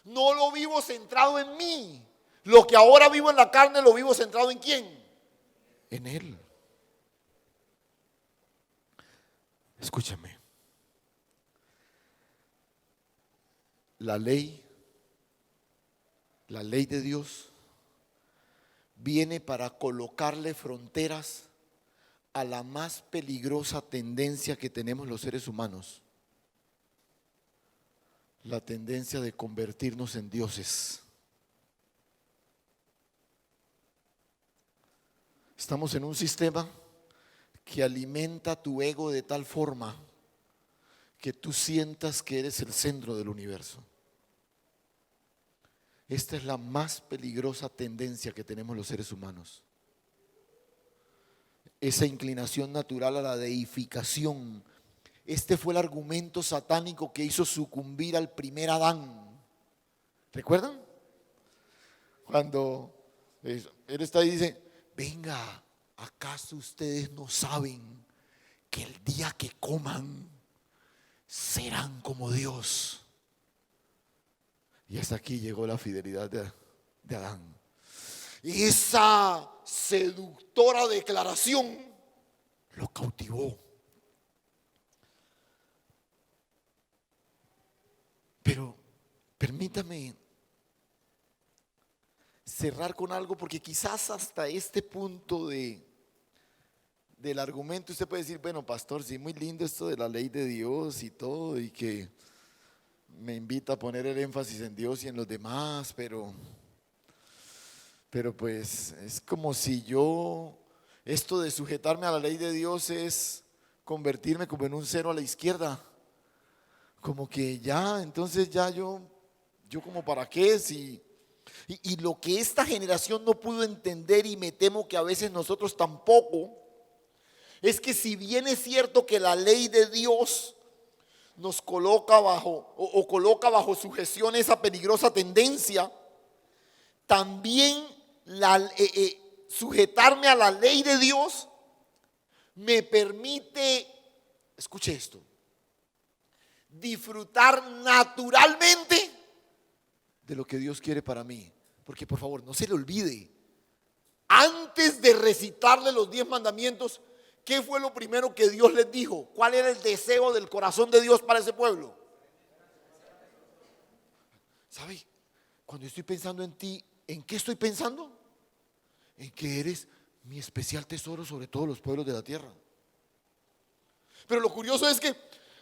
No lo vivo centrado en mí. Lo que ahora vivo en la carne lo vivo centrado ¿en quién? En Él. Escúchame. La ley de Dios viene para colocarle fronteras a la más peligrosa tendencia que tenemos los seres humanos: la tendencia de convertirnos en dioses. Estamos en un sistema que alimenta tu ego de tal forma que tú sientas que eres el centro del universo. Esta es la más peligrosa tendencia que tenemos los seres humanos. Esa inclinación natural a la deificación. Este fue el argumento satánico que hizo sucumbir al primer Adán. ¿Recuerdan? Cuando él está ahí y dice: venga, ¿acaso ustedes no saben que el día que coman serán como Dios? Y hasta aquí llegó la fidelidad de Adán. Y esa seductora declaración lo cautivó. Pero permítame cerrar con algo, porque quizás hasta este punto del argumento usted puede decir: bueno, pastor, sí, muy lindo esto de la ley de Dios y todo, y que me invita a poner el énfasis en Dios y en los demás, pero pues es como si esto de sujetarme a la ley de Dios es convertirme como en un cero a la izquierda, como que ya, entonces ya yo como para qué, y lo que esta generación no pudo entender, y me temo que a veces nosotros tampoco, es que si bien es cierto que la ley de Dios nos coloca o coloca bajo sujeción esa peligrosa tendencia, también sujetarme a la ley de Dios me permite, escuche esto, disfrutar naturalmente de lo que Dios quiere para mí. Porque por favor, no se le olvide, antes de recitarle los 10 mandamientos, ¿qué fue lo primero que Dios les dijo? ¿Cuál era el deseo del corazón de Dios para ese pueblo? ¿Sabe? Cuando estoy pensando en ti, ¿en qué estoy pensando? En que eres mi especial tesoro sobre todos los pueblos de la tierra. Pero lo curioso es que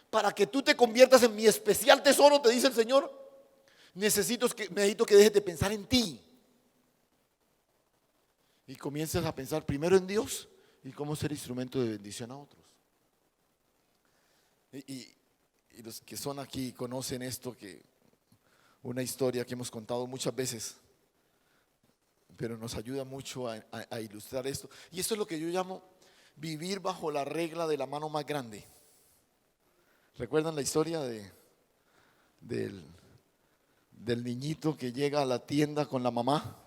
para que tú te conviertas en mi especial tesoro, te dice el Señor, necesito que dejes de pensar en ti y comiences a pensar primero en Dios y cómo ser instrumento de bendición a otros. Y los que son aquí conocen esto, que una historia que hemos contado muchas veces, pero nos ayuda mucho a ilustrar esto. Y esto es lo que yo llamo vivir bajo la regla de la mano más grande. ¿Recuerdan la historia del niñito que llega a la tienda con la mamá?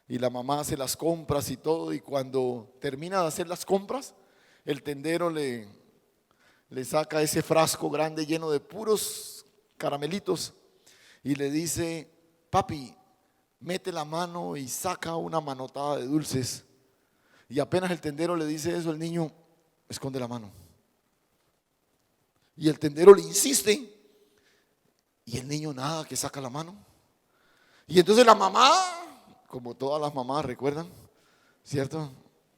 Y la mamá hace las compras y todo, y cuando termina de hacer las compras, el tendero le saca ese frasco grande lleno de puros caramelitos y le dice: papi, mete la mano y saca una manotada de dulces. Y apenas el tendero le dice eso, el niño esconde la mano. Y el tendero le insiste, y el niño nada, que saca la mano. Y entonces la mamá, como todas las mamás, ¿recuerdan? ¿Cierto?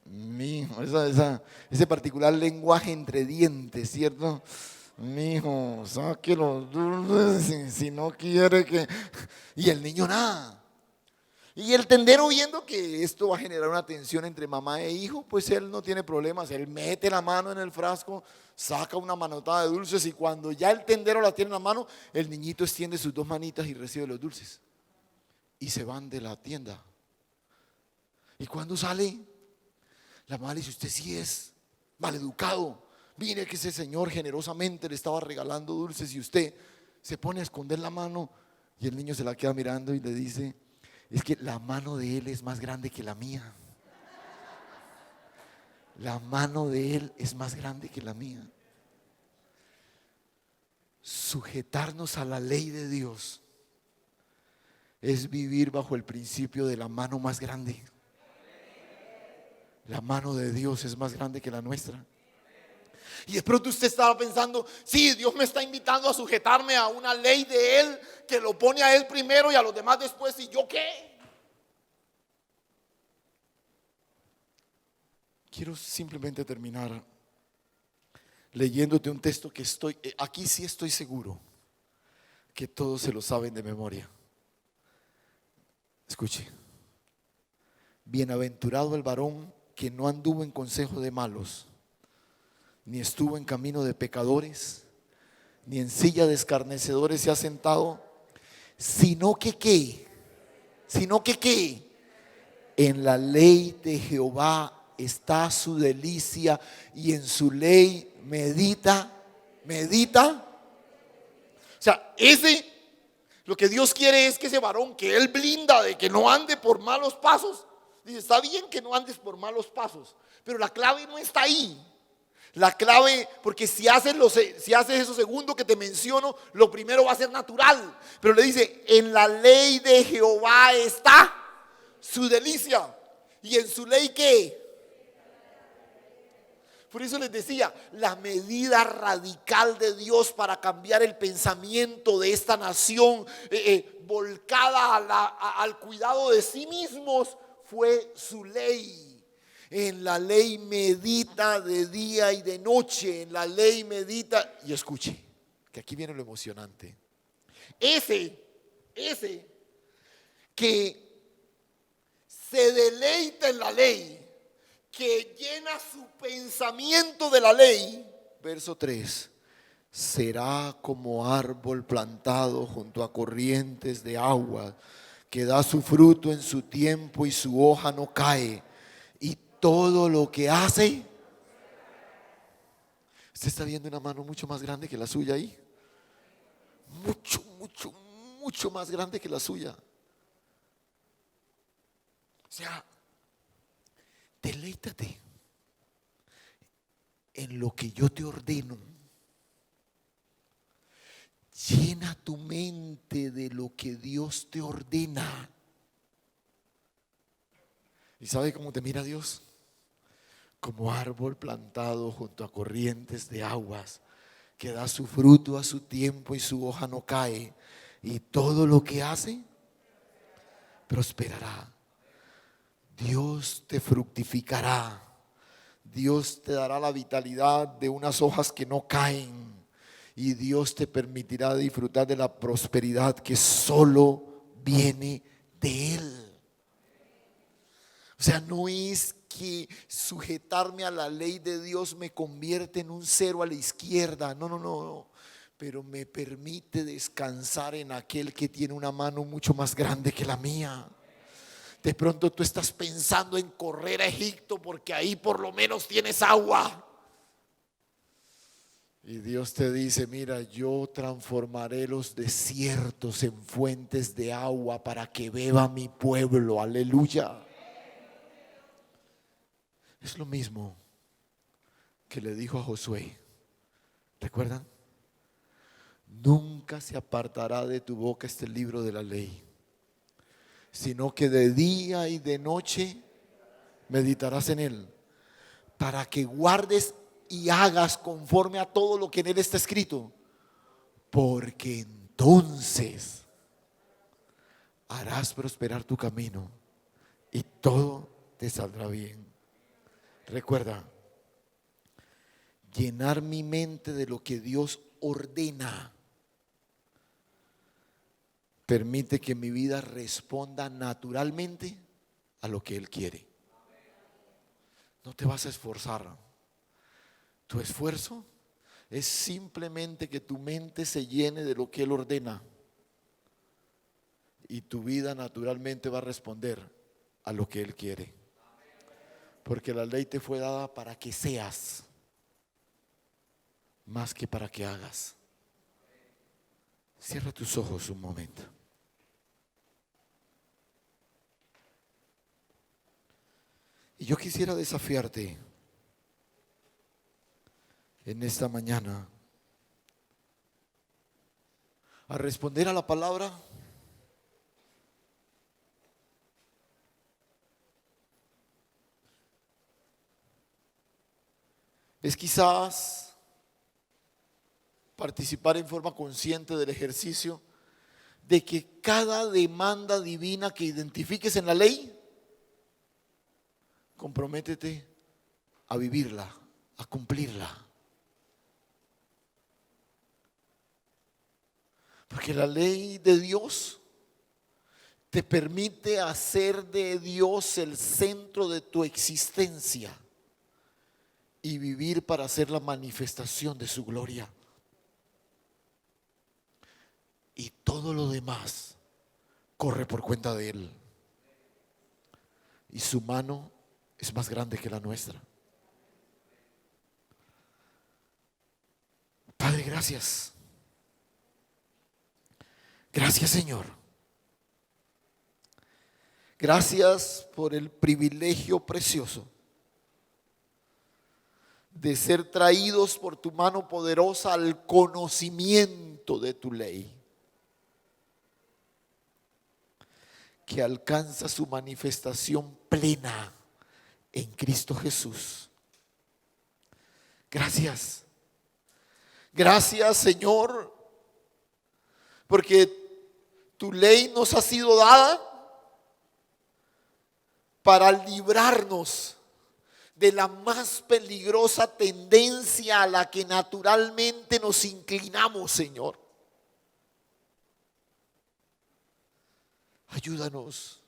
Mijo, ese particular lenguaje entre dientes, ¿cierto? Mijo, saque los dulces si no quiere que... Y el niño nada. Y el tendero, viendo que esto va a generar una tensión entre mamá e hijo, pues él no tiene problemas. Él mete la mano en el frasco, saca una manotada de dulces, y cuando ya el tendero la tiene en la mano, el niñito extiende sus 2 manitas y recibe los dulces. Y se van de la tienda. Y cuando sale, la mamá le dice: usted sí es maleducado. Mire que ese señor generosamente le estaba regalando dulces y usted se pone a esconder la mano. Y el niño se la queda mirando y le dice: es que la mano de él es más grande que la mía. La mano de él es más grande que la mía. Sujetarnos a la ley de Dios es vivir bajo el principio de la mano más grande. La mano de Dios es más grande que la nuestra. Y de pronto usted estaba pensando: sí, Dios me está invitando a sujetarme a una ley de Él que lo pone a Él primero y a los demás después. ¿Y yo qué? Quiero simplemente terminar leyéndote un texto que aquí sí estoy seguro que todos se lo saben de memoria. Escuche: bienaventurado el varón que no anduvo en consejo de malos, ni estuvo en camino de pecadores, ni en silla de escarnecedores se ha sentado, sino que ¿qué? Sino que ¿qué? En la ley de Jehová está su delicia, y en su ley medita. O sea, lo que Dios quiere es que ese varón que Él blinda de que no ande por malos pasos, dice, está bien que no andes por malos pasos, pero la clave no está ahí. La clave, porque si haces eso segundo que te menciono, lo primero va a ser natural. Pero le dice, en la ley de Jehová está su delicia. ¿Y en su ley qué? Por eso les decía, la medida radical de Dios para cambiar el pensamiento de esta nación volcada al cuidado de sí mismos fue su ley. En la ley medita de día y de noche. En la ley medita. Y escuche, que aquí viene lo emocionante. Ese que se deleita en la ley, que llena su pensamiento de la ley. Verso 3. Será como árbol plantado junto a corrientes de agua, que da su fruto en su tiempo y su hoja no cae. Y todo lo que hace. Usted está viendo una mano mucho más grande que la suya ahí. Mucho más grande que la suya. O sea, deleítate en lo que yo te ordeno. Llena tu mente de lo que Dios te ordena. ¿Y sabe cómo te mira Dios? Como árbol plantado junto a corrientes de aguas, que da su fruto a su tiempo y su hoja no cae, y todo lo que hace prosperará. Dios te fructificará. Dios te dará la vitalidad de unas hojas que no caen, y Dios te permitirá disfrutar de la prosperidad que solo viene de Él. O sea, no es que sujetarme a la ley de Dios me convierte en un cero a la izquierda. No. Pero me permite descansar en aquel que tiene una mano mucho más grande que la mía. De pronto tú estás pensando en correr a Egipto porque ahí por lo menos tienes agua. Y Dios te dice, mira, yo transformaré los desiertos en fuentes de agua para que beba mi pueblo. Aleluya. Es lo mismo que le dijo a Josué. ¿Recuerdan? Nunca se apartará de tu boca este libro de la ley, sino que de día y de noche meditarás en él, para que guardes y hagas conforme a todo lo que en él está escrito, porque entonces harás prosperar tu camino y todo te saldrá bien. Recuerda, llenar mi mente de lo que Dios ordena permite que mi vida responda naturalmente a lo que Él quiere. No te vas a esforzar. Tu esfuerzo es simplemente que tu mente se llene de lo que Él ordena, y tu vida naturalmente va a responder a lo que Él quiere. Porque la ley te fue dada para que seas, más que para que hagas. Cierra tus ojos un momento. Y yo quisiera desafiarte en esta mañana a responder a la palabra es quizás participar en forma consciente del ejercicio de que cada demanda divina que identifiques en la ley, comprométete a vivirla, a cumplirla. Porque la ley de Dios te permite hacer de Dios el centro de tu existencia y vivir para hacer la manifestación de su gloria. Y todo lo demás corre por cuenta de Él. Y su mano es más grande que la nuestra. Padre, gracias. Gracias, Señor. Gracias por el privilegio precioso de ser traídos por tu mano poderosa al conocimiento de tu ley, que alcanza su manifestación plena en Cristo Jesús. Gracias. Gracias, Señor, porque tu ley nos ha sido dada para librarnos de la más peligrosa tendencia a la que naturalmente nos inclinamos, Señor. Ayúdanos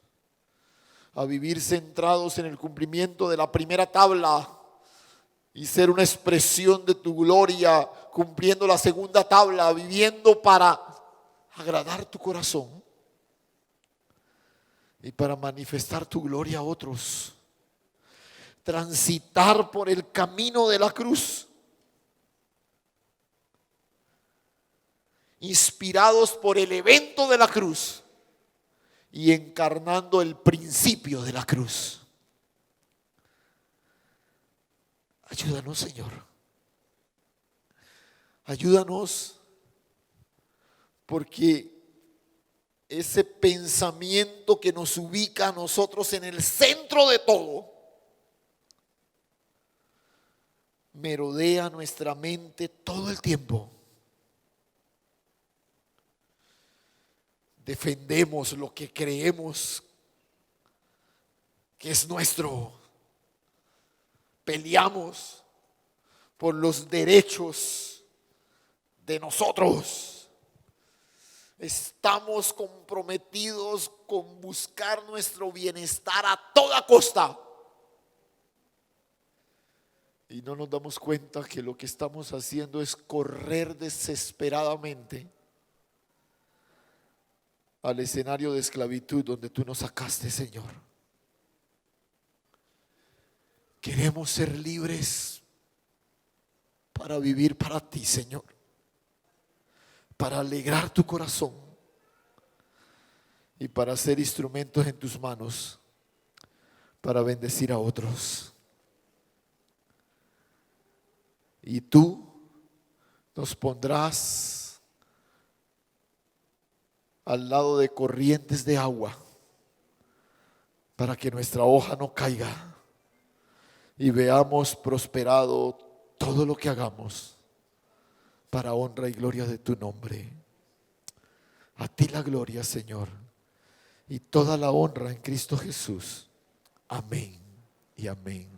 a vivir centrados en el cumplimiento de la primera tabla y ser una expresión de tu gloria, cumpliendo la segunda tabla, viviendo para agradar tu corazón y para manifestar tu gloria a otros. Transitar por el camino de la cruz, inspirados por el evento de la cruz y encarnando el principio de la cruz. Ayúdanos, Señor. Ayúdanos, porque ese pensamiento que nos ubica a nosotros en el centro de todo merodea nuestra mente todo el tiempo. Defendemos lo que creemos que es nuestro. Peleamos por los derechos de nosotros. Estamos comprometidos con buscar nuestro bienestar a toda costa. Y no nos damos cuenta que lo que estamos haciendo es correr desesperadamente al escenario de esclavitud donde tú nos sacaste, Señor. Queremos ser libres para vivir para ti, Señor, para alegrar tu corazón y para ser instrumentos en tus manos para bendecir a otros. Y tú nos pondrás al lado de corrientes de agua para que nuestra hoja no caiga y veamos prosperado todo lo que hagamos para honra y gloria de tu nombre. A ti la gloria, Señor, y toda la honra en Cristo Jesús. Amén y amén.